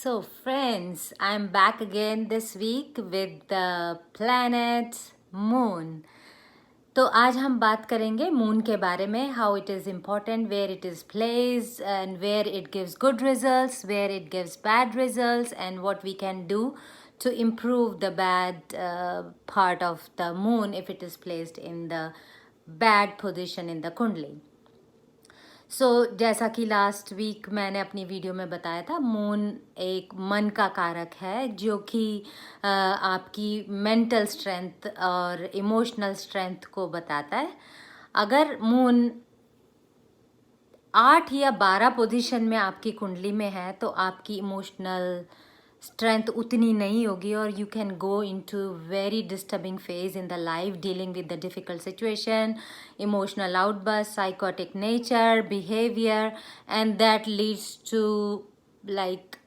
So, friends, I'm back again this week with the planet Moon. तो आज हम बात करेंगे मून के बारे में, how it is important, where it is place and where it gives good results, where it gives bad results and what we can do to improve the bad part of the moon if it is placed in the bad position in the kundli. जैसा कि last week मैंने अपनी video में बताया था, moon एक मन का कारक है जो कि आपकी मेंटल स्ट्रेंथ और इमोशनल स्ट्रेंथ को बताता है. अगर मून 8 या 12 पोजीशन में आपकी कुंडली में है तो आपकी इमोशनल strength उतनी नहीं होगी और you can go into very disturbing phase in the life, dealing with the difficult situation, emotional outburst, psychotic nature, behavior, and that leads to like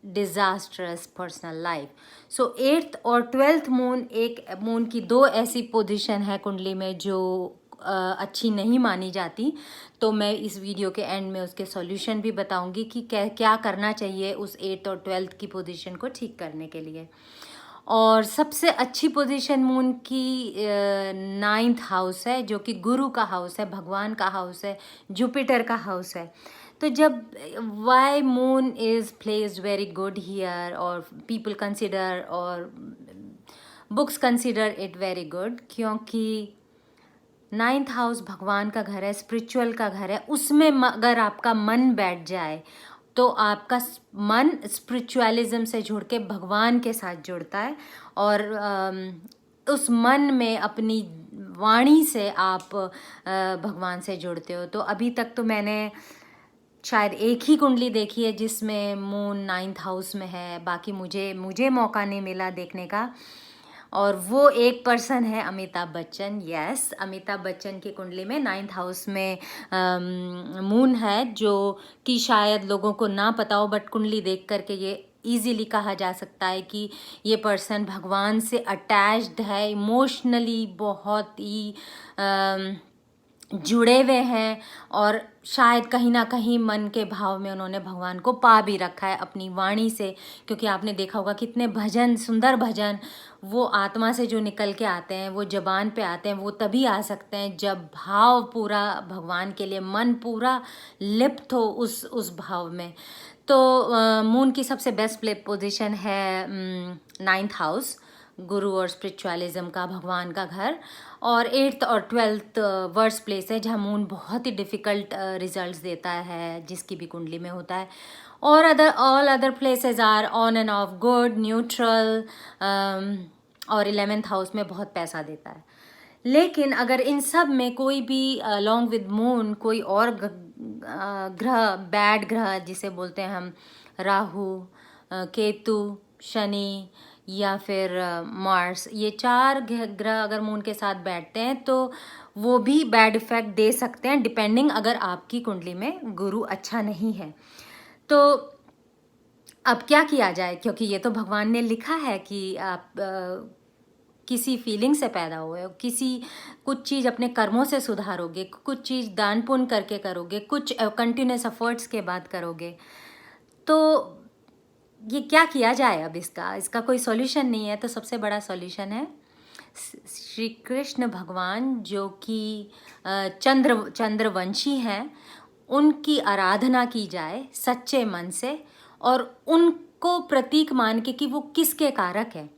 disastrous personal life. So 8th और 12th moon, एक moon की दो ऐसी position है कुंडली में जो अच्छी नहीं मानी जाती. तो मैं इस वीडियो के एंड में उसके सॉल्यूशन भी बताऊंगी कि क्या करना चाहिए उस 8th और 12th की पोजीशन को ठीक करने के लिए. और सबसे अच्छी पोजीशन मून की 9th हाउस है जो कि गुरु का हाउस है, भगवान का हाउस है, जुपिटर का हाउस है. तो जब why moon is placed very good here और पीपल कंसिडर और books consider it very good, क्योंकि 9th हाउस भगवान का घर है, स्पिरिचुअल का घर है. उसमें अगर आपका मन बैठ जाए तो आपका मन स्पिरिचुअलिज्म से जुड़ के भगवान के साथ जुड़ता है और उस मन में अपनी वाणी से आप भगवान से जुड़ते हो. तो अभी तक तो मैंने शायद एक ही कुंडली देखी है जिसमें मून 9th हाउस में है, बाकी मुझे मौका नहीं मिला देखने का. और वो एक पर्सन है अमिताभ बच्चन. यस, अमिताभ बच्चन की कुंडली में 9th हाउस में मून है, जो कि शायद लोगों को ना पता हो, बट कुंडली देख करके ये इजीली कहा जा सकता है कि ये पर्सन भगवान से अटैच्ड है, इमोशनली बहुत ही जुड़े हुए हैं और शायद कहीं ना कहीं मन के भाव में उन्होंने भगवान को पा भी रखा है अपनी वाणी से. क्योंकि आपने देखा होगा कितने भजन, सुंदर भजन वो आत्मा से जो निकल के आते हैं, वो जबान पे आते हैं, वो तभी आ सकते हैं जब भाव पूरा भगवान के लिए, मन पूरा लिप्त हो उस भाव में. तो मून की सबसे बेस्ट पोजीशन है 9th हाउस, गुरु और स्पिरिचुअलिज्म का, भगवान का घर. और 8th और 12th वर्स्ट प्लेस है जहाँ मून बहुत ही डिफ़िकल्ट रिजल्ट्स देता है, जिसकी भी कुंडली में होता है. और all other places are on and off, good, neutral. और 11th हाउस में बहुत पैसा देता है. लेकिन अगर इन सब में कोई भी अलॉन्ग विद मून कोई और ग्रह, बैड ग्रह जिसे बोलते हैं हम, राहु, केतु, शनि या फिर मार्स, ये 4 ग्रह अगर मून के साथ बैठते हैं तो वो भी बैड इफेक्ट दे सकते हैं, डिपेंडिंग अगर आपकी कुंडली में गुरु अच्छा नहीं है. तो अब क्या किया जाए, क्योंकि ये तो भगवान ने लिखा है कि आप किसी फीलिंग से पैदा हुए हो, कुछ चीज़ अपने कर्मों से सुधारोगे, कुछ चीज़ दान पुण्य करके करोगे, कुछ कंटिन्यूस एफर्ट्स के बाद करोगे. तो ये क्या किया जाए अब, इसका कोई सॉल्यूशन नहीं है. तो सबसे बड़ा सॉल्यूशन है श्री कृष्ण भगवान, जो कि चंद्रवंशी हैं, उनकी आराधना की जाए सच्चे मन से और उनको प्रतीक मान के कि वो किसके कारक हैं.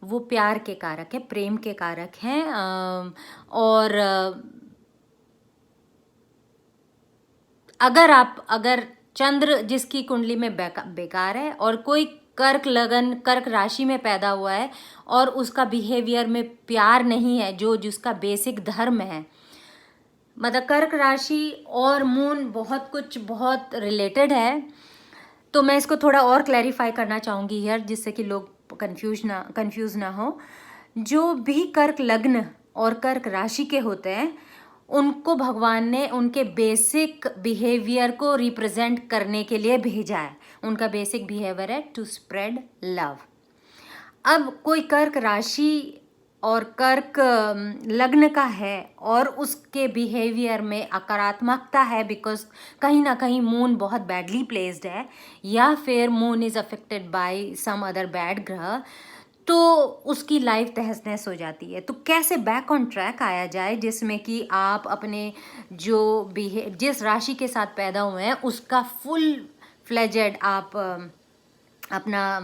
वो प्यार के कारक है, प्रेम के कारक हैं. और अगर चंद्र जिसकी कुंडली में बेकार है और कोई कर्क राशि में पैदा हुआ है और उसका बिहेवियर में प्यार नहीं है, जो जिसका बेसिक धर्म है, मतलब कर्क राशि और मून बहुत रिलेटेड है. तो मैं इसको थोड़ा और क्लैरिफाई करना चाहूँगी हियर, जिससे कि लोग कंफ्यूज ना हो. जो भी कर्क लग्न और कर्क राशि के होते हैं, उनको भगवान ने उनके बेसिक बिहेवियर को रिप्रेजेंट करने के लिए भेजा है. उनका बेसिक बिहेवियर है टू स्प्रेड लव. अब कोई कर्क राशि और कर्क लग्न का है और उसके बिहेवियर में अकारात्मकता है, बिकॉज कहीं ना कहीं मून बहुत बैडली प्लेस्ड है, या फिर moon is affected by some other bad ग्रह, तो उसकी लाइफ तहस नहस हो जाती है। तो कैसे बैक ऑन ट्रैक आया जाए जिसमें कि आप अपने जो जिस राशि के साथ पैदा हुए हैं उसका फुल फ्लेजेड आप अपना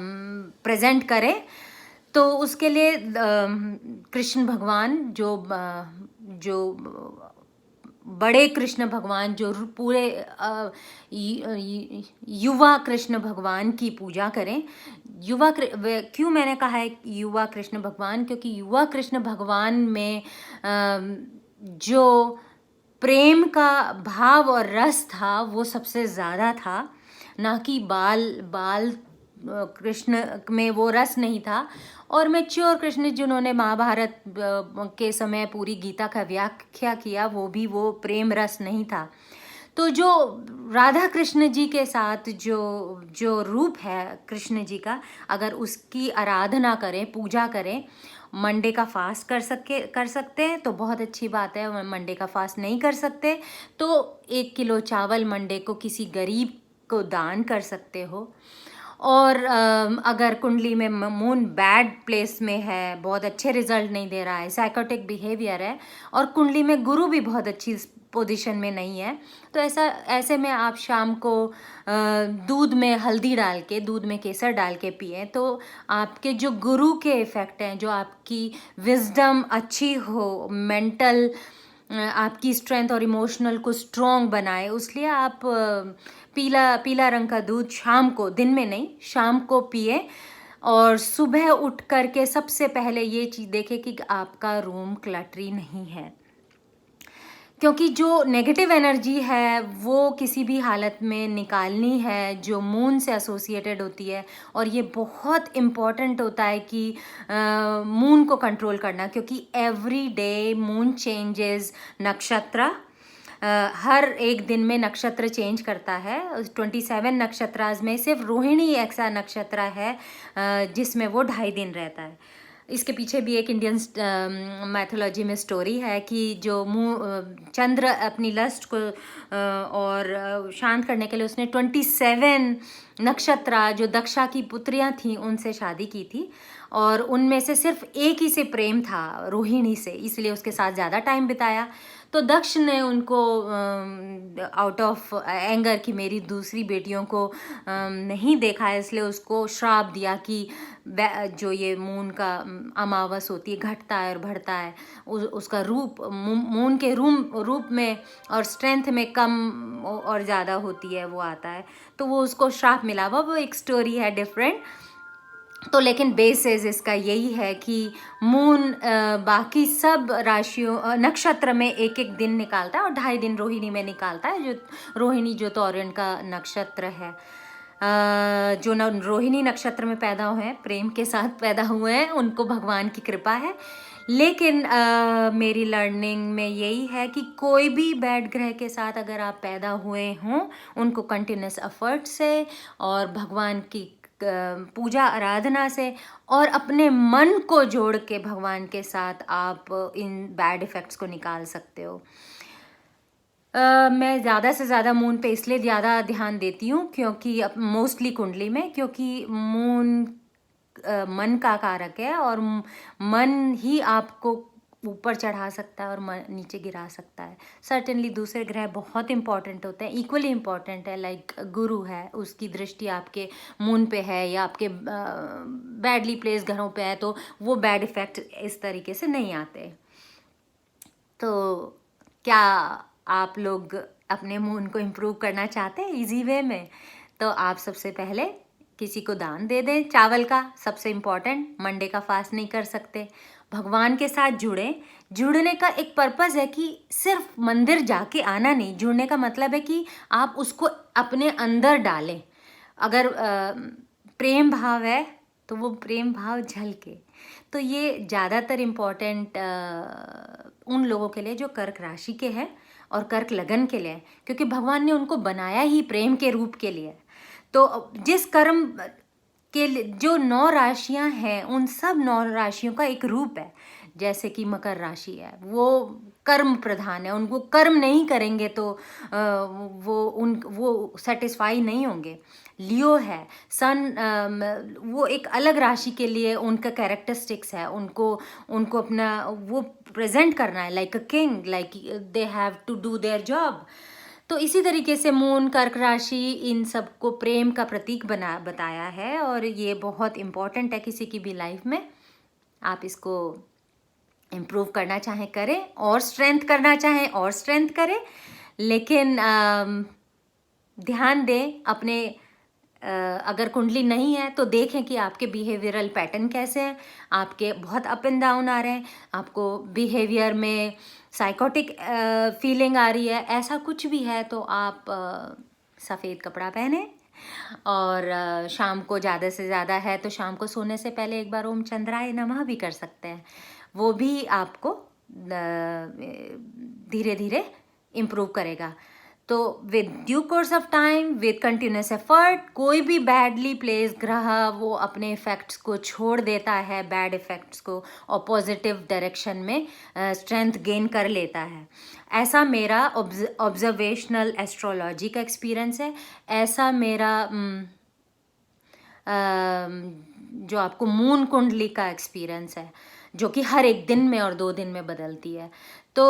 प्रेजेंट करें। तो उसके लिए कृष्ण भगवान जो बड़े कृष्ण भगवान जो पूरे युवा कृष्ण भगवान की पूजा करें। क्यों मैंने कहा है युवा कृष्ण भगवान, क्योंकि युवा कृष्ण भगवान में जो प्रेम का भाव और रस था वो सबसे ज़्यादा था, ना कि बाल कृष्ण में वो रस नहीं था। और मैच्योर कृष्ण जिन्होंने महाभारत के समय पूरी गीता का व्याख्या किया वो प्रेम रस नहीं था। तो जो राधा कृष्ण जी के साथ जो रूप है कृष्ण जी का, अगर उसकी आराधना करें, पूजा करें, मंडे का फास्ट कर सकते हैं तो बहुत अच्छी बात है। मंडे का फास्ट नहीं कर सकते तो 1 किलो चावल मंडे को किसी गरीब को दान कर सकते हो। और अगर कुंडली में मून बैड प्लेस में है, बहुत अच्छे रिजल्ट नहीं दे रहा है, साइकोटिक बिहेवियर है, और कुंडली में गुरु भी बहुत अच्छी पोजीशन में नहीं है, तो ऐसे में आप शाम को दूध में हल्दी डाल के, दूध में केसर डाल के पिए, तो आपके जो गुरु के इफ़ेक्ट हैं, जो आपकी विजडम अच्छी हो, मेंटल आपकी स्ट्रेंथ और इमोशनल को स्ट्रॉन्ग बनाए, उसलिए आप पीला रंग का दूध शाम को, दिन में नहीं, शाम को पिए। और सुबह उठ करके सबसे पहले ये चीज़ देखें कि आपका रूम क्लटरी नहीं है, क्योंकि जो नेगेटिव एनर्जी है वो किसी भी हालत में निकालनी है जो मून से एसोसिएटेड होती है। और ये बहुत इम्पॉर्टेंट होता है कि मून को कंट्रोल करना, क्योंकि एवरी डे मून चेंजेस नक्षत्र, हर एक दिन में नक्षत्र चेंज करता है। 27 नक्षत्राज में सिर्फ रोहिणी ऐसा नक्षत्र है जिसमें वो 2.5 दिन रहता है। इसके पीछे भी एक इंडियन मैथोलॉजी में स्टोरी है कि जो चंद्र अपनी लस्ट को और शांत करने के लिए उसने 27 नक्षत्र जो दक्षा की पुत्रियां थीं उनसे शादी की थी, और उनमें से सिर्फ एक ही से प्रेम था, रोहिणी से, इसलिए उसके साथ ज़्यादा टाइम बिताया। तो दक्ष ने उनको आउट ऑफ एंगर कि मेरी दूसरी बेटियों को नहीं देखा है, इसलिए उसको श्राप दिया कि जो ये मून का अमावस होती है, घटता है और बढ़ता है, उसका रूप मून के रूप में और स्ट्रेंथ में कम और ज़्यादा होती है, वो आता है, तो वो उसको श्राप मिला। वो एक स्टोरी है डिफरेंट। तो लेकिन बेसिस इसका यही है कि मून बाकी सब राशियों नक्षत्र में एक एक दिन निकालता है और 2.5 दिन रोहिणी में निकालता है। जो रोहिणी जो तौरण का नक्षत्र है, जो रोहिणी नक्षत्र में पैदा हुए हैं, प्रेम के साथ पैदा हुए हैं, उनको भगवान की कृपा है। लेकिन मेरी लर्निंग में यही है कि कोई भी बैड ग्रह के साथ अगर आप पैदा हुए हों, उनको कंटिन्यूस एफर्ट से और भगवान की पूजा आराधना से और अपने मन को जोड़ के भगवान के साथ आप इन बैड इफ़ेक्ट्स को निकाल सकते हो। मैं ज़्यादा से ज़्यादा मून पे इसलिए ज़्यादा ध्यान देती हूँ क्योंकि मोस्टली कुंडली में, क्योंकि मून मन का कारक है और मन ही आपको ऊपर चढ़ा सकता है और नीचे गिरा सकता है। सर्टेनली दूसरे ग्रह बहुत इंपॉर्टेंट होते हैं, इक्वली इंपॉर्टेंट है, लाइक गुरु है, उसकी दृष्टि आपके मून पे है या आपके बैडली प्लेस ग्रहों पे है, तो वो बैड इफेक्ट इस तरीके से नहीं आते। तो क्या आप लोग अपने मून को इम्प्रूव करना चाहते हैं इजी वे में? तो आप सबसे पहले किसी को दान दे दें चावल का, सबसे इम्पॉर्टेंट। मंडे का फास्ट नहीं कर सकते, भगवान के साथ जुड़ने का एक पर्पज़ है कि सिर्फ मंदिर जाके आना नहीं। जुड़ने का मतलब है कि आप उसको अपने अंदर डालें। अगर प्रेम भाव है तो वो प्रेम भाव झलके। तो ये ज़्यादातर इम्पॉर्टेंट उन लोगों के लिए जो कर्क राशि के हैं और कर्क लगन के लिए, क्योंकि भगवान ने उनको बनाया ही प्रेम के रूप के लिए। तो जिस कर्म के जो 9 राशियां हैं, उन सब 9 राशियों का एक रूप है। जैसे कि मकर राशि है, वो कर्म प्रधान है, उनको कर्म नहीं करेंगे तो वो सेटिस्फाई नहीं होंगे। लियो है सन, वो एक अलग राशि के लिए उनका कैरेक्टरिस्टिक्स है, उनको उनको अपना वो प्रेजेंट करना है like a king, like they have to do their job. तो इसी तरीके से मून, कर्क राशि इन सबको प्रेम का प्रतीक बताया है, और ये बहुत इम्पॉर्टेंट है किसी की भी लाइफ में। आप इसको इम्प्रूव करना चाहें करें, और स्ट्रेंथ करना चाहें और स्ट्रेंथ करें, लेकिन ध्यान दें अपने, अगर कुंडली नहीं है तो देखें कि आपके बिहेवियरल पैटर्न कैसे हैं। आपके बहुत अप एंड डाउन आ रहे हैं, आपको बिहेवियर में साइकोटिक फीलिंग आ रही है, ऐसा कुछ भी है तो आप सफ़ेद कपड़ा पहने, और शाम को ज़्यादा से ज़्यादा है तो शाम को सोने से पहले एक बार ओम चंद्राय नमः भी कर सकते हैं, वो भी आपको धीरे धीरे इम्प्रूव करेगा। तो with due course of time, with continuous effort, कोई भी बैडली प्लेस ग्रह वो अपने इफेक्ट्स को छोड़ देता है, बैड इफेक्ट्स को, और पॉजिटिव डायरेक्शन में स्ट्रेंथ गेन कर लेता है। ऐसा मेरा ऑब्जर्वेशनल एस्ट्रोलॉजी का एक्सपीरियंस है, ऐसा मेरा जो आपको मून कुंडली का एक्सपीरियंस है, जो कि हर एक दिन में और 2 दिन में बदलती है। तो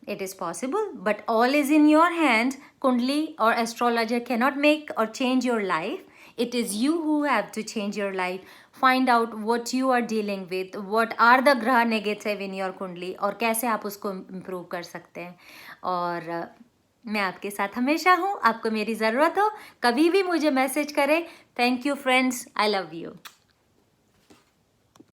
it is possible, but all is in your hands. Kundli or astrologer cannot make or change your life. It is you who have to change your life. Find out what you are dealing with, what are the graha negative in your kundli, और कैसे आप उसको improve कर सकते हैं। और मैं आपके साथ हमेशा हूँ, आपको मेरी ज़रूरत हो कभी भी मुझे मैसेज करें। Thank you friends, I love you.